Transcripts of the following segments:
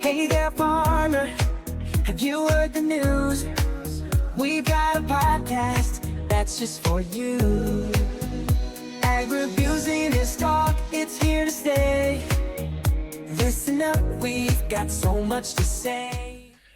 Hey there, farmer, have you heard the news? We've got a podcast that's just for you. Agribusiness talk, it's here to stay. Listen up, we've got so much to say.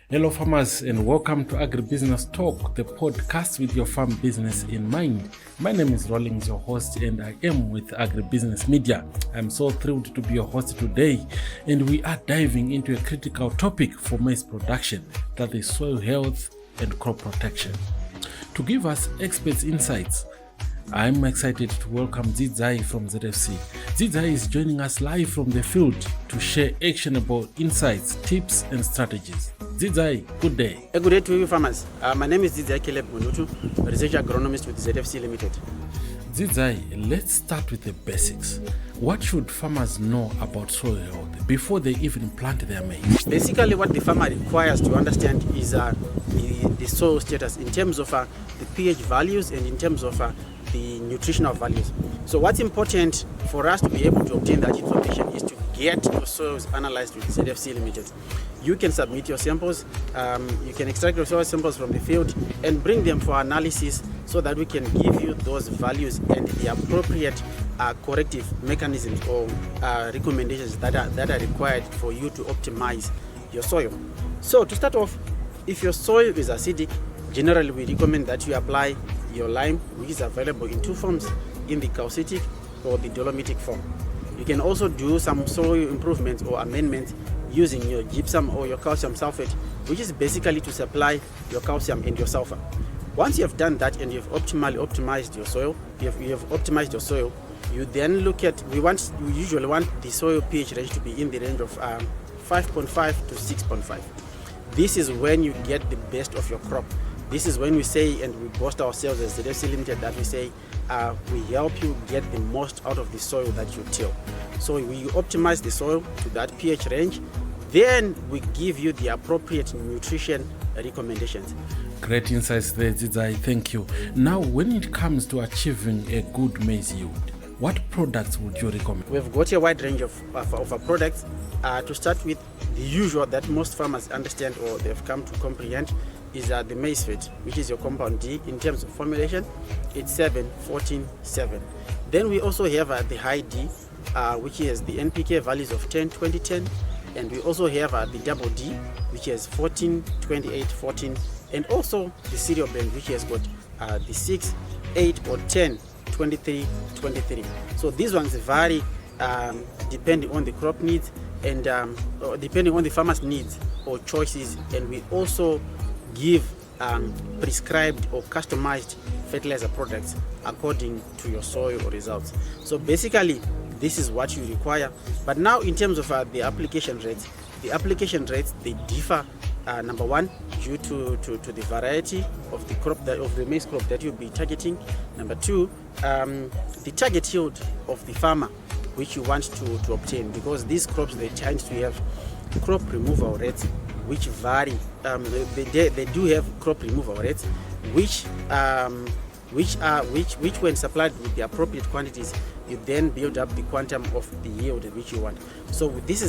Hello farmers, and welcome to Agribusiness Talk, the podcast with your farm business in mind. My name is Rollings, your host, and I am with Agribusiness Media. I'm so thrilled to be your host today, and we are diving into a critical topic for maize production, that is soil health and crop protection. To give us experts' insights, I'm excited to welcome Dzidzai from ZFC. Dzidzai is joining us live from the field to share actionable insights, tips, and strategies. Dzidzai, good day. A good day to you farmers. My name is Dzidzai of research agronomist with ZFC Limited. Dzidzai, let's start with the basics. What should farmers know about soil health before they even plant their maize? Basically, what the farmer requires to understand is the soil status in terms of the pH values and in terms of the nutritional values. So what's important for us to be able to obtain that information is to get your soils analyzed with ZFC Limited. You can submit your samples, you can extract your soil samples from the field and bring them for analysis so that we can give you those values and the appropriate corrective mechanisms or recommendations that are required for you to optimize your soil. So to start off, if your soil is acidic, generally we recommend that you apply your lime, which is available in two forms, in the calcitic or the dolomitic form. You can also do some soil improvements or amendments using your gypsum or your calcium sulfate, which is basically to supply your calcium and your sulfur. Once you have done that and you've optimally optimized your soil, you have optimized your soil, you then look at, we usually want the soil pH range to be in the range of 5.5 to 6.5. This is when you get the best of your crop. This is when we say, and we boast ourselves as the ZFC Limited, that we say we help you get the most out of the soil that you till. So we optimize the soil to that pH range, then we give you the appropriate nutrition recommendations. Great insights there, Dzidzai. Thank you. Now, when it comes to achieving a good maize yield, what products would you recommend? We've got a wide range of products. To start with, the usual that most farmers understand or they've come to comprehend is the maize feed, which is your compound D. In terms of formulation, it's 7-14-7. Then we also have the high D, which has the NPK values of 10, 20, 10. And we also have the double D, which has 14, 28, 14. And also the cereal blend, which has got the 6, 8, or 10, 23, 23. So these ones vary depending on the crop needs and depending on the farmer's needs or choices. And we also give prescribed or customized fertilizer products according to your soil results. So basically, this is what you require. But now in terms of the application rates, they differ. Number one, due to the variety of the crop of the maize crop that you'll be targeting. Number two, the target yield of the farmer which you want to obtain, because these crops, they tend to have crop removal rates which vary. They do have crop removal rates which when supplied with the appropriate quantities, you then build up the quantum of the yield which you want. So these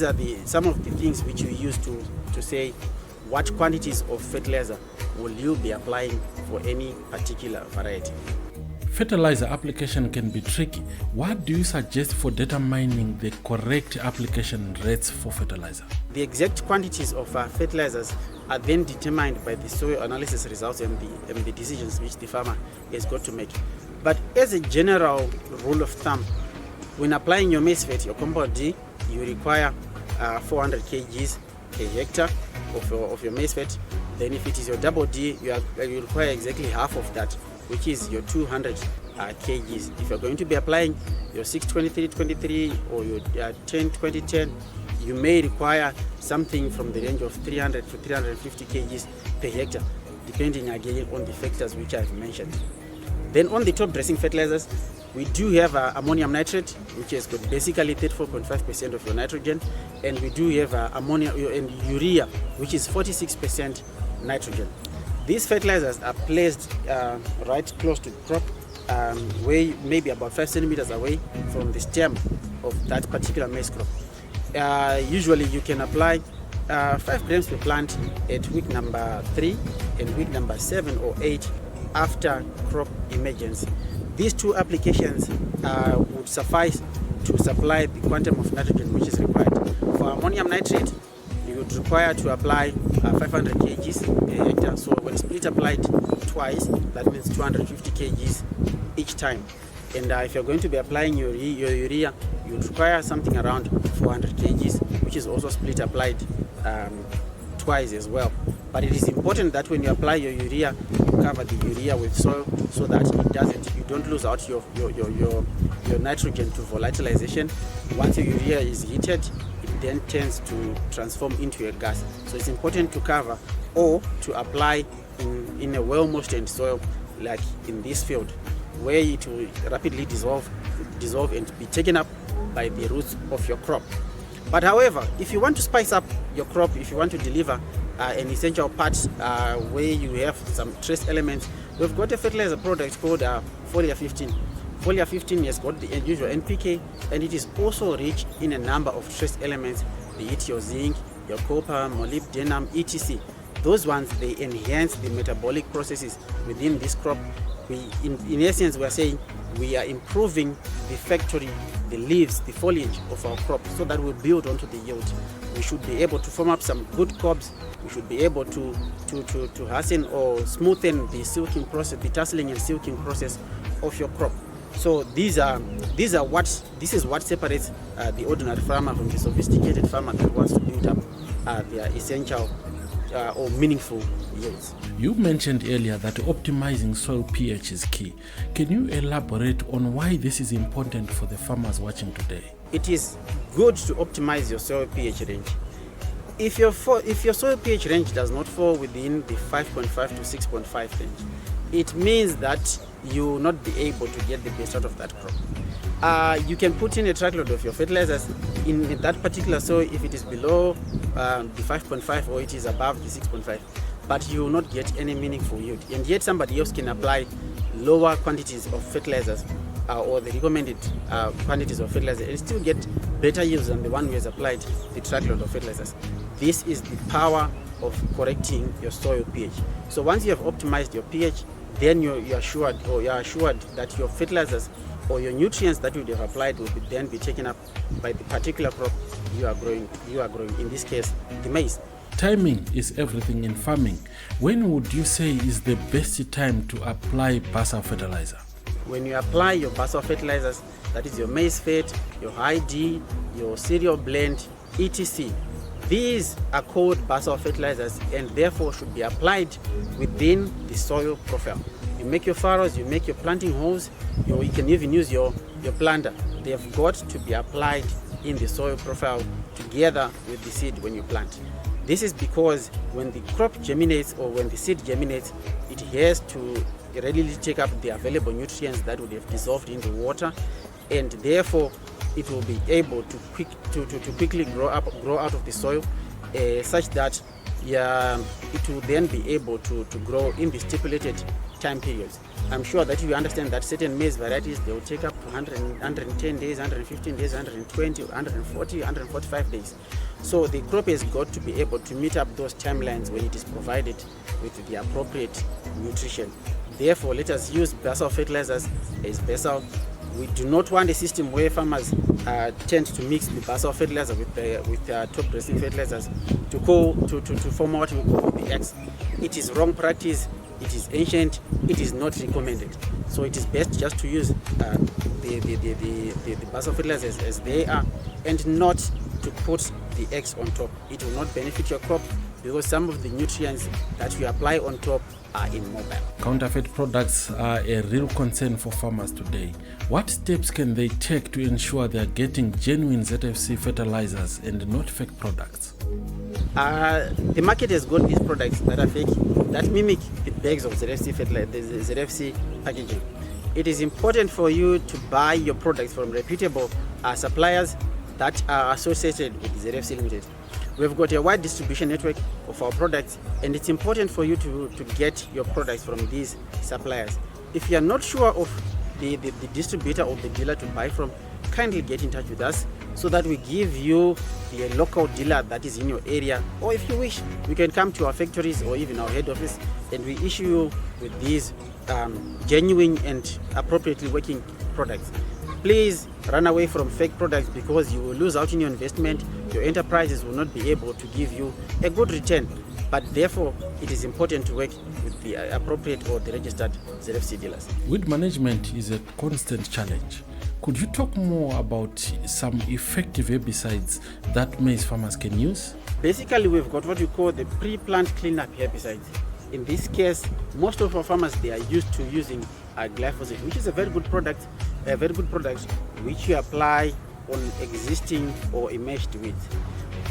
are some of the things which you use to say what quantities of fertilizer will you be applying for any particular variety. Fertilizer application can be tricky. What do you suggest for determining the correct application rates for fertilizer? The exact quantities of fertilizers are then determined by the soil analysis results and the decisions which the farmer has got to make. But as a general rule of thumb, when applying your maize feed, your compound D, you require 400 kgs per hectare of your maize feed. Then if it is your double D, you require exactly half of that, which is your 200 kgs. If you're going to be applying your 6-23-23 or your 10-20-10, you may require something from the range of 300 to 350 kgs per hectare, depending again on the factors which I've mentioned. Then on the top dressing fertilizers, we do have ammonium nitrate, which has got basically 34.5% of your nitrogen, and we do have ammonia and urea, which is 46% nitrogen. These fertilizers are placed right close to the crop, maybe about 5 centimeters away from the stem of that particular maize crop. Usually you can apply 5 grams per plant at week number 3 and week number 7 or 8 after crop emergence. These 2 applications would suffice to supply the quantum of nitrogen which is required. For ammonium nitrate, you would require to apply 500 kgs per hectare. So when split applied twice, that means 250 kgs each time. And if you're going to be applying your urea, you would require something around 400 kgs, which is also split applied twice as well. But it is important that when you apply your urea, you cover the urea with soil so that you don't lose out your nitrogen to volatilization. Once your urea is heated, it then tends to transform into a gas. So it's important to cover or to apply in a well-moistened soil like in this field, where it will rapidly dissolve and be taken up by the roots of your crop. But however, if you want to spice up your crop, if you want to deliver an essential part where you have some trace elements, we've got a fertilizer product called Foliar 15. Foliar 15 has got the usual NPK, and it is also rich in a number of trace elements, be it your zinc, your copper, molybdenum, etc. Those ones, they enhance the metabolic processes within this crop. In essence, we are saying we are improving the factory, the leaves, the foliage of our crop, so that we build onto the yield. We should be able to form up some good cobs. We should be able to hasten or smoothen the silking process, the tasseling and silking process of your crop. So this is what separates the ordinary farmer from the sophisticated farmer that wants to build up their essential or meaningful yields. You mentioned earlier that optimizing soil pH is key. Can you elaborate on why this is important for the farmers watching today? It is good to optimize your soil pH range. If your soil pH range does not fall within the 5.5 to 6.5 range, it means that you will not be able to get the best out of that crop. You can put in a truckload of your fertilizers in that particular soil if it is below the 5.5 or it is above the 6.5, but you will not get any meaningful yield. And yet somebody else can apply lower quantities of fertilizers or the recommended quantities of fertilizer and still get better yields than the one who has applied the truckload of fertilizers. This is the power of correcting your soil pH. So once you have optimized your pH, then you're assured that your fertilizers or your nutrients that you would have applied will then be taken up by the particular crop you are growing. In this case, the maize. Timing is everything in farming. When would you say is the best time to apply basal fertilizer? When you apply your basal fertilizers, that is your maize fet, your high D, your cereal blend, etc. These are called basal fertilizers and therefore should be applied within the soil profile. You make your furrows, you make your planting holes, you can even use your planter. They have got to be applied in the soil profile together with the seed when you plant. This is because when the crop germinates or when the seed germinates, it has to readily take up the available nutrients that would have dissolved in the water, and therefore it will be able to quickly grow out of the soil, such that it will then be able to grow in the stipulated time periods. I'm sure that you understand that certain maize varieties, they will take up to 110 days, 115 days, 120, 140, 145 days. So the crop has got to be able to meet up those timelines when it is provided with the appropriate nutrition. Therefore, let us use basal fertilizers as basal. We do not want a system where farmers tend to mix the basal fertilizer with top dressing fertilizers to form what we call the X. It is wrong practice. It is ancient. It is not recommended. So it is best just to use the basal fertilizers as they are, and not to put the X on top. It will not benefit your crop because some of the nutrients that you apply on top are immobile. Counterfeit products are a real concern for farmers today. What steps can they take to ensure they are getting genuine ZFC fertilizers and not fake products? The market has got these products that are fake, that mimic the bags of ZFC fertilizer, the ZFC packaging. It is important for you to buy your products from reputable suppliers that are associated with ZFC Limited. We've got a wide distribution network of our products, and it's important for you to get your products from these suppliers. If you are not sure of the distributor or the dealer to buy from, kindly get in touch with us. so that we give you the local dealer that is in your area, or if you wish, you can come to our factories or even our head office and we issue you with these genuine and appropriately working products. Please run away from fake products because you will lose out in your investment. Your enterprises will not be able to give you a good return, but therefore it is important to work with the appropriate or the registered ZFC dealers. Weed management is a constant challenge. Could you talk more about some effective herbicides that maize farmers can use? Basically, we've got what we call the pre-plant cleanup herbicides. In this case, most of our farmers, they are used to using glyphosate, which is a very good product which you apply on existing or emerged weeds.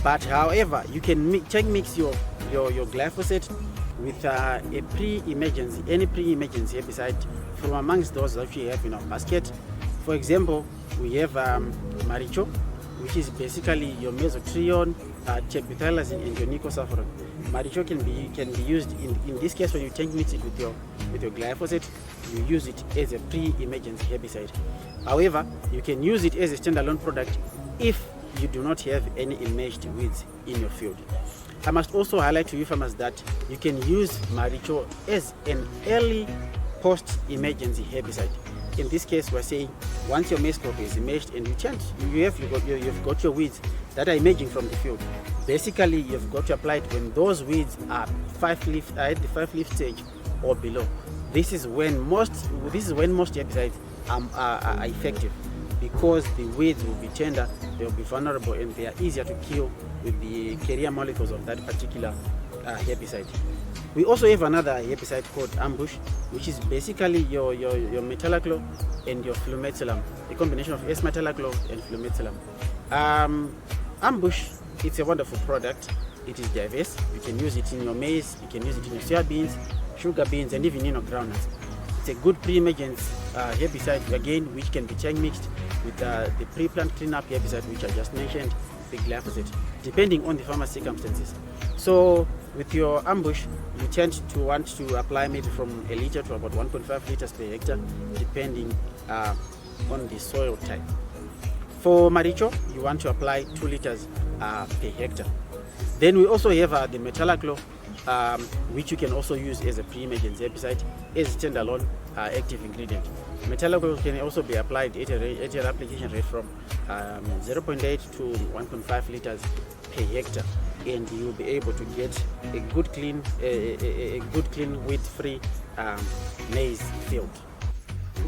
But however, you can mix your glyphosate with a pre-emergence, any pre-emergence herbicide from amongst those that we have in our basket. For example, we have Maricho, which is basically your mesotrione, fertilizers, and your nicosaffron. Maricho can be used in this case when you tank mix it with your glyphosate. You use it as a pre-emergence herbicide. However, you can use it as a standalone product if you do not have any emerged weeds in your field. I must also highlight to you farmers that you can use Maricho as an early post-emergency herbicide. In this case, we're saying once your maize crop is emerged and you've got your weeds that are emerging from the field. Basically, you've got to apply it when those weeds are at the 5-leaf stage or below. This is when most herbicides are effective, because the weeds will be tender, they will be vulnerable, and they are easier to kill with the carrier molecules of that particular herbicide. We also have another herbicide called ambush, which is basically your metolachlor and your flumetolum, a combination of S-metolachlor and flumetolum. Ambush, it's a wonderful product. It is diverse. You can use it in your maize, you can use it in your soybeans, sugar beans, and even in your groundnuts. It's a good pre-emergence herbicide, again, which can be tank mixed with the pre-plant cleanup herbicide, which I just mentioned, the glyphosate, depending on the farmer's circumstances. So with your ambush, you tend to want to apply maybe from a liter to about 1.5 liters per hectare, depending on the soil type. For Maricho, you want to apply 2 liters per hectare. Then we also have the metolachlor, which you can also use as a pre-emergence herbicide as a standalone active ingredient. Metolachlor can also be applied at an application rate from 0.8 to 1.5 liters per hectare, and you'll be able to get a good clean weed-free maize field.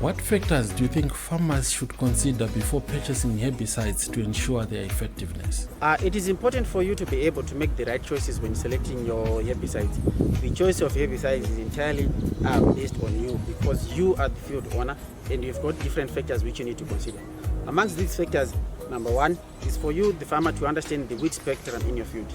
What factors do you think farmers should consider before purchasing herbicides to ensure their effectiveness? It is important for you to be able to make the right choices when selecting your herbicides. The choice of herbicides is entirely based on you, because you are the field owner and you've got different factors which you need to consider. Amongst these factors, number one is for you, the farmer, to understand the weed spectrum in your field.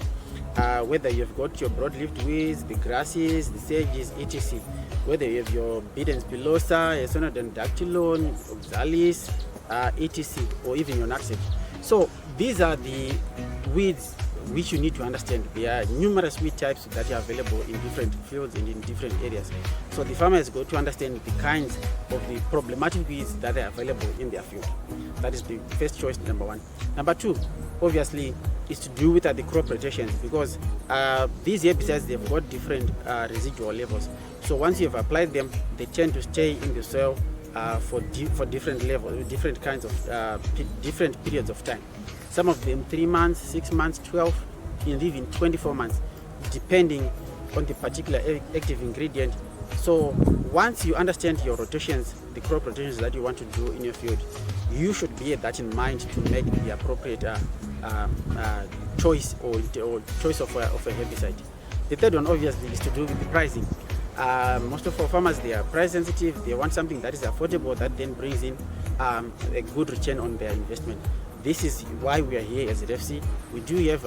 Whether you've got your broadleaf weeds, the grasses, the sedges, etc. Whether you have your Bidens pilosa, Sonodendactylon, oxalis, etc. or even your nutsedge. So these are the weeds which you need to understand. There are numerous weed types that are available in different fields and in different areas. So the farmer has got to understand the kinds of the problematic weeds that are available in their field. That is the first choice, number one. Number two, obviously, is to do with the crop rotations, because these herbicides, they've got different residual levels. So once you've applied them, they tend to stay in the soil for different levels, different kinds of different periods of time. Some of them 3 months, 6 months, 12, and even 24 months, depending on the particular active ingredient. So once you understand your rotations, the crop rotations that you want to do in your field, you should bear that in mind to make the appropriate choice or choice of a herbicide. The third one, obviously, is to do with the pricing. Most of our farmers, they are price sensitive. They want something that is affordable, that then brings in a good return on their investment. This is why we are here as ZFC. We do have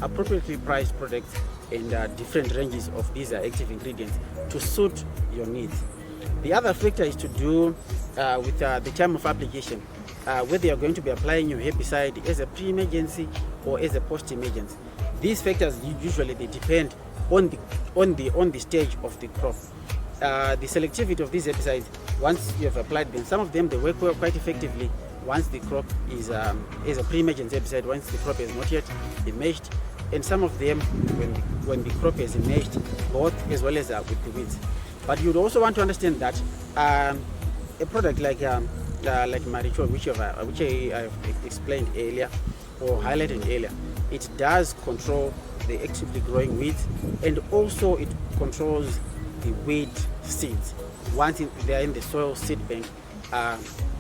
appropriately priced products and different ranges of these active ingredients to suit your needs. The other factor is to do with the time of application, whether you're going to be applying your herbicide as a pre-emergency or as a post-emergence. These factors usually they depend on the stage of the crop. The selectivity of these herbicides, once you have applied them, some of them they work quite effectively once the crop is a pre-emergence herbicide, once the crop has not yet emerged, and some of them when the crop has emerged, both as well as with the weeds. But you'd also want to understand that a product like Maricho, which I explained earlier or highlighted earlier, it does control the actively growing weeds, and also it controls the weed seeds. Once they are in the soil seed bank,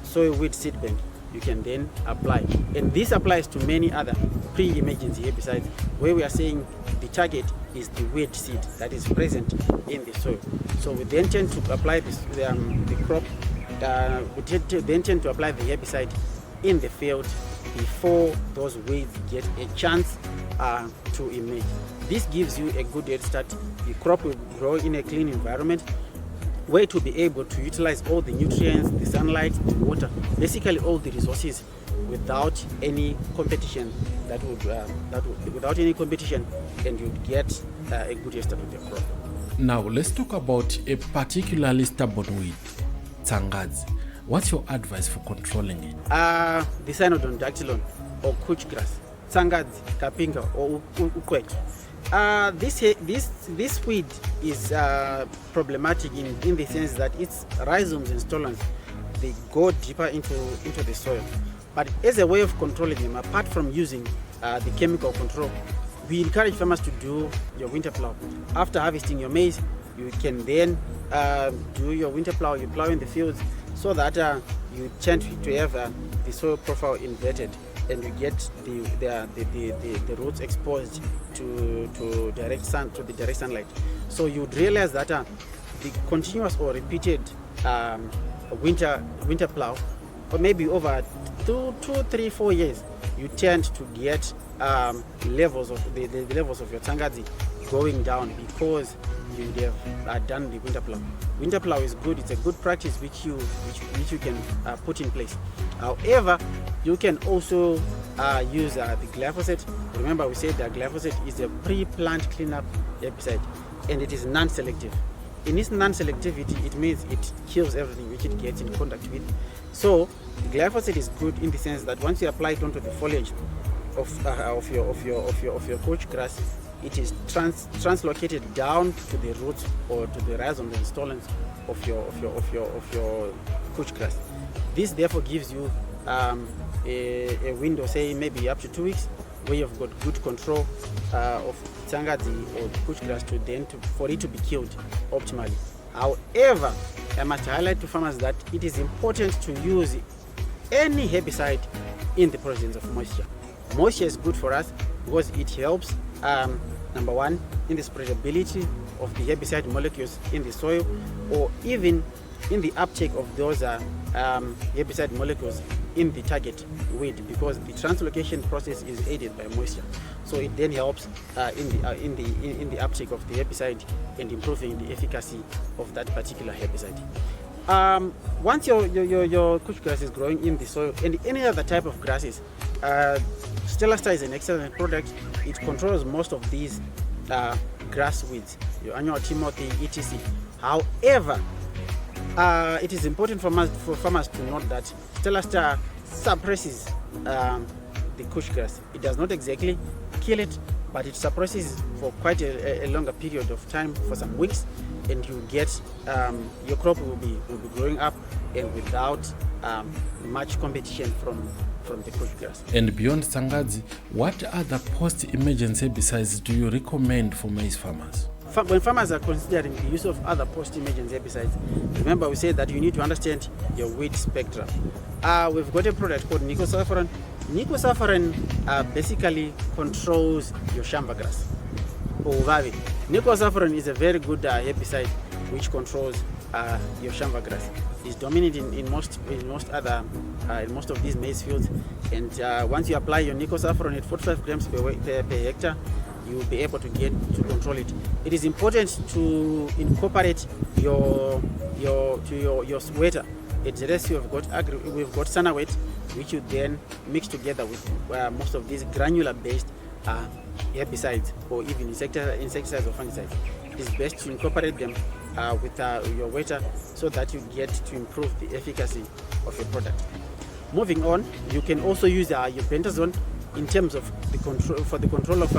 soil weed seed bank, you can then apply. And this applies to many other pre-emergence herbicides, where we are saying the target is the weed seed that is present in the soil. So we then tend to apply the crop, we then tend to apply the herbicide in the field before those weeds get a chance to emerge. This gives you a good head start. The crop will grow in a clean environment, where to be able to utilize all the nutrients, the sunlight, the water, basically all the resources without any competition. Without any competition, and you get a good head start with your crop. Now let's talk about a particularly stubborn weed, tsangadzi. What's your advice for controlling it? The cyanodon or couch grass, tsangadzi, kapinga or ukwet. This weed is problematic in the sense that its rhizomes and stolons, they go deeper into the soil. But as a way of controlling them, apart from using the chemical control, we encourage farmers to do your winter plow. After harvesting your maize, you can then do your winter plow. You plow in the fields so that you tend to have the soil profile inverted, and you get the roots exposed to the direct sunlight. So you'd realize that the continuous or repeated winter plow, or maybe over 2, 3, 4 years, you tend to get levels of the levels of your tsangadzi going down, because you have done the winter plow. Winter plow is good. It's a good practice which you can put in place. However, you can also use the glyphosate. Remember, we said that glyphosate is a pre-plant cleanup herbicide, and it is non-selective. In its non-selectivity, it means it kills everything which it gets in contact with. So glyphosate is good in the sense that once you apply it onto the foliage of your couch grass, it is translocated down to the roots or to the rhizomes and stolons of your couch grass. This therefore gives you a window, say maybe up to 2 weeks, where you've got good control of tsangadzi or couch grass for it to be killed optimally. However, I must highlight to farmers that it is important to use any herbicide in the presence of moisture. Moisture is good for us because it helps, number one, in the spreadability of the herbicide molecules in the soil, or even in the uptake of those herbicide molecules in the target weed, because the translocation process is aided by moisture. So it then helps in the uptake of the herbicide and improving the efficacy of that particular herbicide. Once your couch grass is growing in the soil, and any other type of grasses, Stellastar is an excellent product. It controls most of these grass weeds, your annual timothy, etc. However, it is important for farmers to note that Stellastar suppresses the couch grass. It does not exactly kill it, but it suppresses for quite a longer period of time, for some weeks, and you get your crop will be growing up and without much competition from the couch grass. And beyond tsangadzi, what other post-emergence herbicides do you recommend for maize farmers? When farmers are considering the use of other post-emergence herbicides, remember we said that you need to understand your weed spectrum. We've got a product called Nicosaffron. Nicosaffron basically controls your shamba grass. Nicosaffron is a very good herbicide which controls your shamba grass. It's dominant in most of these maize fields, and once you apply your Nicosaffron at 45 grams per hectare, you will be able to control it. It is important to incorporate your sweater. At ZFC we've got Sana Wet, which you then mix together with most of these granular-based herbicides or even insecticides or fungicides. It is best to incorporate them with your wetter, so that you get to improve the efficacy of your product. Moving on, you can also use your bentazone in terms of the control of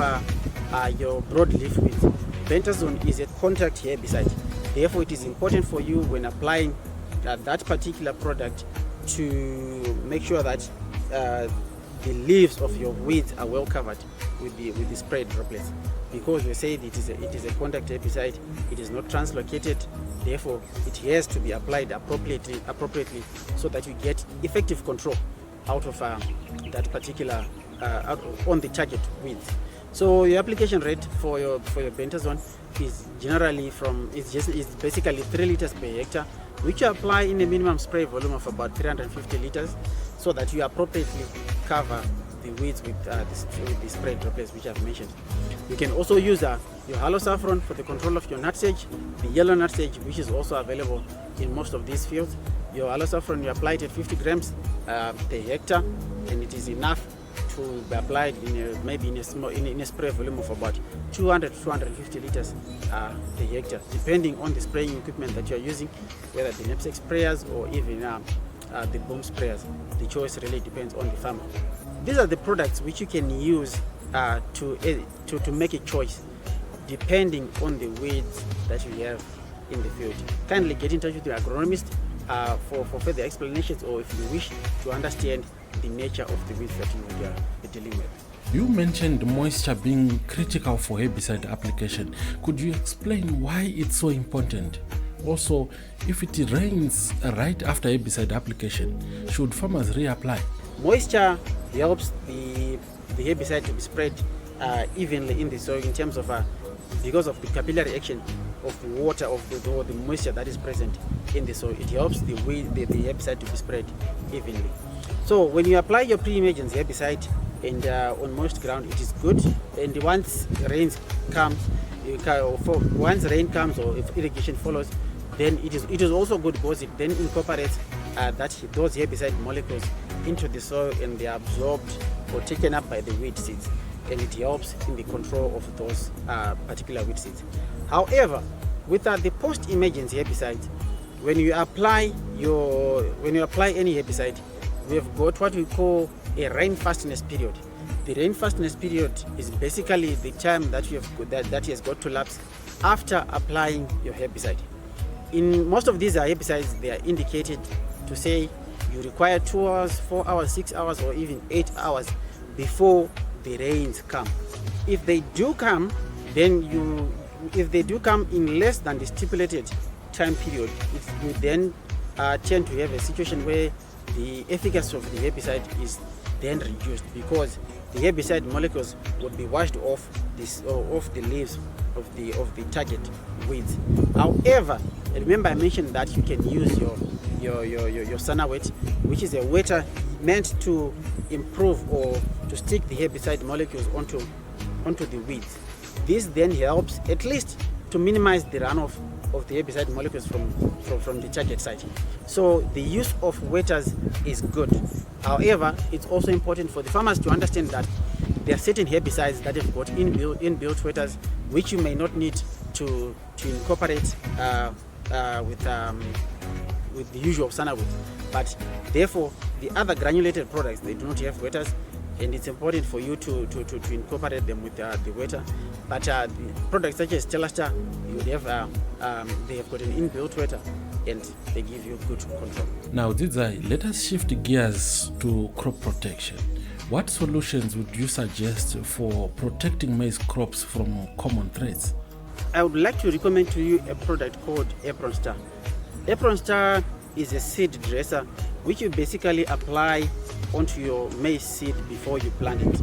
your broadleaf weeds. Bentazone is a contact herbicide. Therefore, it is important for you when applying that particular product to make sure that the leaves of your weeds are well covered with the spray droplets, because we say it is a contact herbicide. It is not translocated. Therefore, it has to be applied appropriately so that you get effective control out of that particular on the target weeds. So your application rate for your bentazone is generally is basically 3 liters per hectare, which you apply in a minimum spray volume of about 350 liters, so that you appropriately cover the weeds with the spray droplets which I've mentioned. You can also use your halosaffron for the control of your nutsedge, the yellow nutsedge, which is also available in most of these fields. Your halosaffron, you apply it at 50 grams per hectare, and it is enough to be applied in a spray volume of about 200 to 250 liters per hectare, depending on the spraying equipment that you are using, whether the knapsack sprayers or even the boom sprayers. The choice really depends on the farmer. These are the products which you can use to make a choice depending on the weeds that you have in the field. Kindly get in touch with your agronomist for further explanations, or if you wish to understand the nature of the weeds that you are dealing with. You mentioned moisture being critical for herbicide application. Could you explain why it's so important? Also, if it rains right after herbicide application, should farmers reapply? Moisture helps the herbicide to be spread evenly in the soil in terms of because of the capillary action of the water of the moisture that is present in the soil. It helps the herbicide to be spread evenly. So when you apply your pre-emergence herbicide and on moist ground, it is good. And once rain comes, or if irrigation follows, then it is also good, because it then incorporates those herbicide molecules into the soil, and they are absorbed or taken up by the weed seeds, and it helps in the control of those particular weed seeds. However, with the post-emergence herbicides, when you apply any herbicide, we have got what we call a rain fastness period. The rain fastness period is basically the time that that has got to lapse after applying your herbicide. In most of these herbicides, they are indicated to say you require 2 hours, 4 hours, 6 hours, or even 8 hours before the rains come. If they do come, if they do come in less than the stipulated time period, you then tend to have a situation where the efficacy of the herbicide is then reduced, because the herbicide molecules would be washed off the leaves of the target weeds. However, remember I mentioned that you can use your Sanawet, which is a wetter meant to improve or to stick the herbicide molecules onto the weeds. This then helps at least to minimize the runoff of the herbicide molecules from the target site. So the use of wetters is good. However, it's also important for the farmers to understand that there are certain herbicides that have got inbuilt wetters, which you may not need to incorporate with the usual Sanawet. But therefore, the other granulated products, they do not have wetters, and it's important for you to incorporate them with the wetter. But the products such as Telastar, you would have they have got an inbuilt wetter, and they give you good control. Now, Dzidzai, let us shift gears to crop protection. What solutions would you suggest for protecting maize crops from common threats? I would like to recommend to you a product called Apron Star. Apron Star is a seed dresser which you basically apply onto your maize seed before you plant it.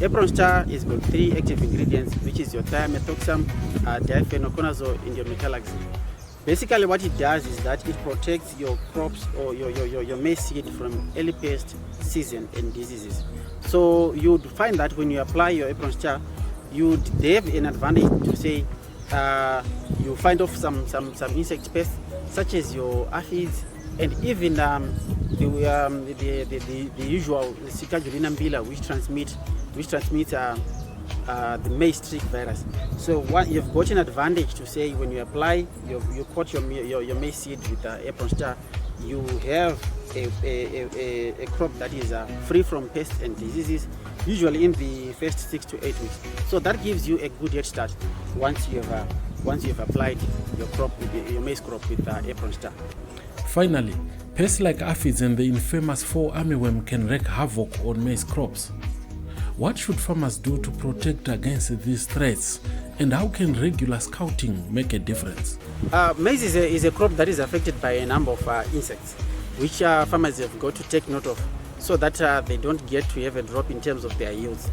Apron Star has got 3 active ingredients, which is your thiamethoxam, difenoconazole, and your metalaxyl. Basically what it does is that it protects your crops or your maize seed from early pest season and diseases. So you would find that when you apply your Apron Star, they have an advantage to say you find off some insect pests such as your aphids, and even the usual Sikajulina mbila, which transmits the maize streak virus. So you've got an advantage to say when you apply, you coat your maize seed with Apron Star, you have a crop that is free from pests and diseases, usually in the first 6 to 8 weeks. So that gives you a good head start once you've applied your crop, your maize crop with apron star. Finally, pests like aphids and the infamous fall armyworm can wreak havoc on maize crops. What should farmers do to protect against these threats, and how can regular scouting make a difference? Maize is a crop that is affected by a number of insects, which farmers have got to take note of so that they don't get to have a drop in terms of their yields.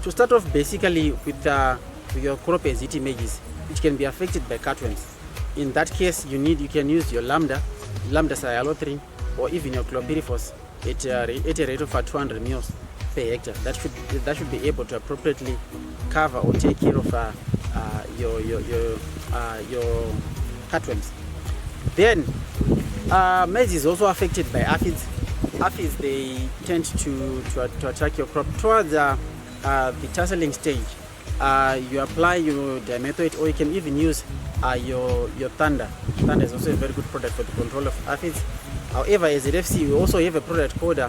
To start off, basically with your crop as it emerges, which can be affected by cutworms. In that case, you can use your lambda cyhalothrin, or even your chlorpyrifos at a rate of 200 ml per hectare. That should be able to appropriately cover or take care of your cutworms. Then maize is also affected by aphids. Aphids, they tend to attack your crop towards the tasseling stage. You apply your dimethoate, or you can even use your Thunder. Thunder is also a very good product for the control of aphids. However, as ZFC, we also have a product called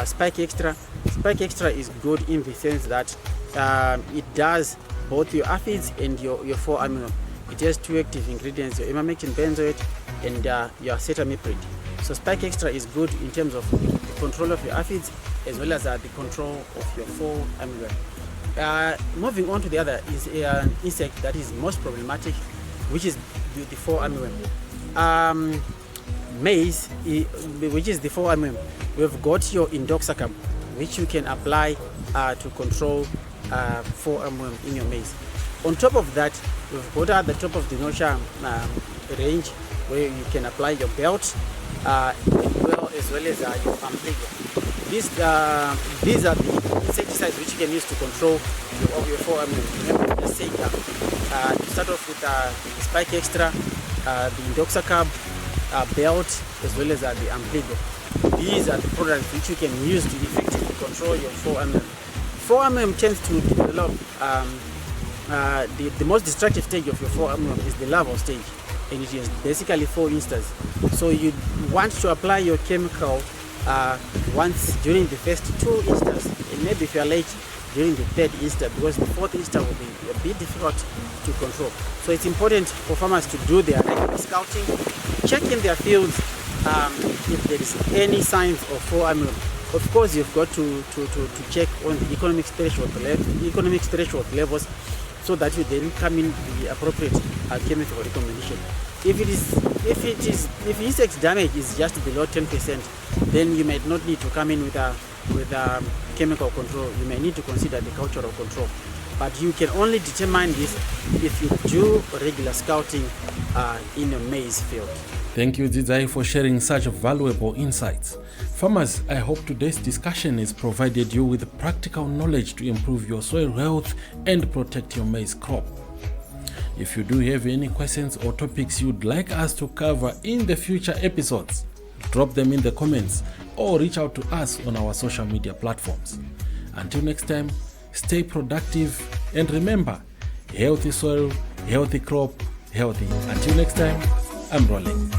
Spike Extra. Spike Extra is good in the sense that it does both your aphids and your 4-amino. It has 2 active ingredients, your imamectin benzoate and your acetamiprid. So Spike Extra is good in terms of the control of your aphids as well as the control of your 4-amino. Moving on to the other is an insect that is most problematic, which is the 4-amino. Maize, which is the 4-amino, we've got your indoxacarb, which you can apply to control 4-amino in your maize. On top of that, we've got at the top of the Nosha range where you can apply your belt as well as your Ampligo. These are the insecticides which you can use to control your 4-amino. Remember, let's say to start off with Spike Extra, the indoxacarb, belt, as well as the Ampligo. These are the products which you can use to effectively control your 4-amino. 4-amino tends to develop the most destructive stage of your 4-amino is the larval stage, and it is basically 4 instars. So you want to apply your chemical once during the first 2 instars, and maybe if you are late, during the 3rd instar, because the 4th instar will be a bit difficult to control. So it's important for farmers to do their regular scouting, check in their fields if there is any signs of 4-amino. Of course, you've got to check on the economic threshold levels, so that you then come in the appropriate chemical recommendation. If insect damage is just below 10%, then you might not need to come in with chemical control. You may need to consider the cultural control. But you can only determine this if you do regular scouting in a maize field. Thank you, Dzidzai, for sharing such valuable insights. Farmers, I hope today's discussion has provided you with practical knowledge to improve your soil health and protect your maize crop. If you do have any questions or topics you'd like us to cover in the future episodes, drop them in the comments or reach out to us on our social media platforms. Until next time, stay productive and remember, healthy soil, healthy crop, healthy. Until next time, I'm rolling.